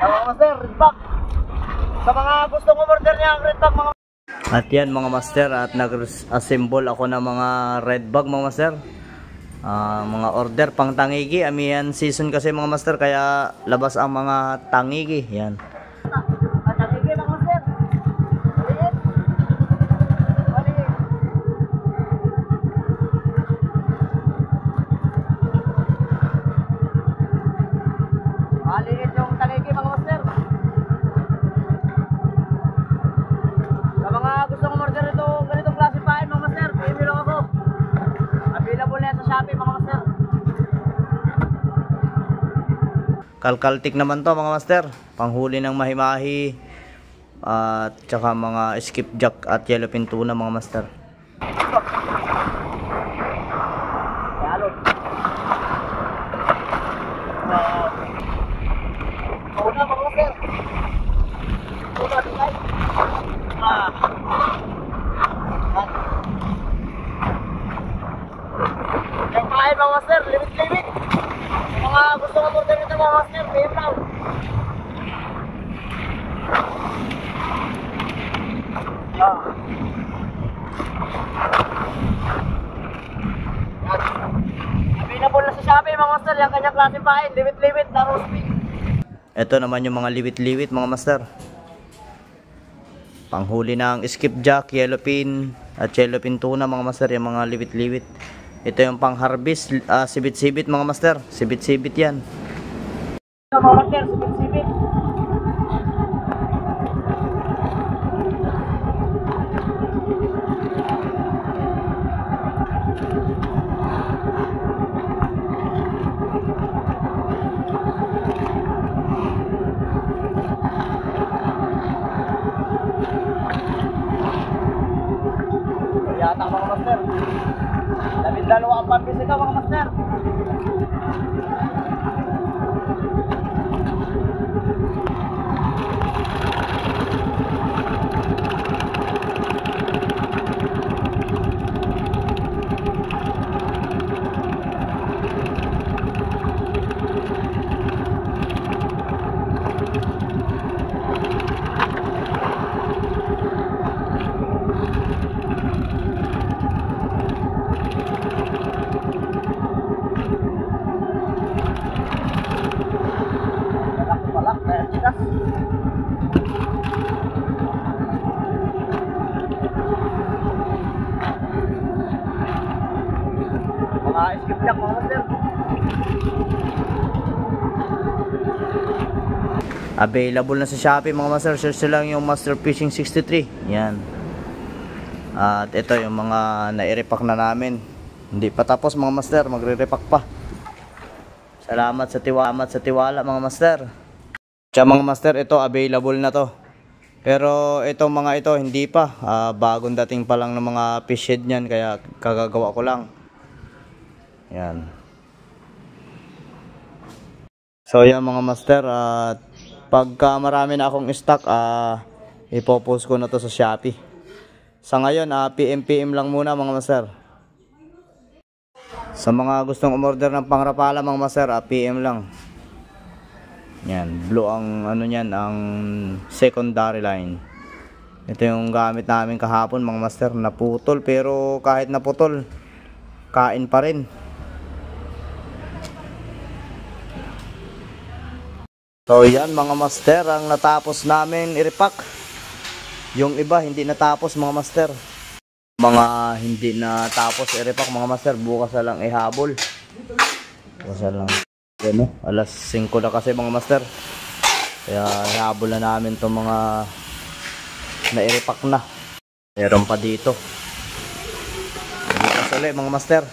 Mga master, red bag. Sa mga gustong umorder niya ang red bag mga. At yan mga master, at nag-assemble ako ng mga red bag mga master. Mga order pang tangigi, amihan season kasi mga master, kaya labas ang mga tangigi. Yan. Tangigi mga master. Maliit. Maliit. Maliit yung tangigi mga master. Sa mga gustong umorder ito, ganitong klase pain mga master, PM lang ako. Available na sa Shopee mga master. Kalkaltik naman to mga master, panghuli ng mahimahi at tsaka mga skipjack at yellowfin tuna mga master. Yalon. Una mga master. Una tingay. Yung pain mga master, limit-limit. Mga gusto nga order nito mga master, PM lang. Available na sa Shopee mga master, yung kanyang klase pain, limit-limit na roast beef. Ito naman yung mga liwit-liwit mga master. Panghuli ng skipjack, yellowfin at yellowfin tuna mga master, yung mga liwit-liwit. Ito yung pang harvest, sibit-sibit mga master, sibit-sibit yan. Mga master, sibit-sibit. Yata mga master. 12 ang pambisita mga master. Mga skipjack mga master. Available na sa Shopee mga master, search lang yung Master Fishing 63. Yan. At ito yung mga nai-repack na namin. Hindi pa tapos mga master, magre-repack pa. Salamat sa tiwala mga master. Kaya mga master, ito available na to. Pero itong mga ito hindi pa, bagong dating pa lang ng mga fish head niyan, kaya kagagawa ko lang. Yan. So yan mga master, pagka marami na akong stock, ipopost ko na to sa Shopee. Sa ngayon, PM lang muna mga master. Sa mga gustong umorder ng pangrapala mga master, PM lang. Yan, blue ang ano niyan, ang secondary line. Ito yung gamit namin kahapon mga master, naputol, pero kahit naputol, kain pa rin. So yan mga master, ang natapos namin i-repack. Yung iba hindi natapos mga master. Mga hindi natapos i-repack mga master, bukas na lang ihabol. Bukas na lang. Ano, alas 5 na kasi mga master. Kaya ihabol na namin itong mga na-i-repack na. Meron pa dito. Bukas ulit mga master.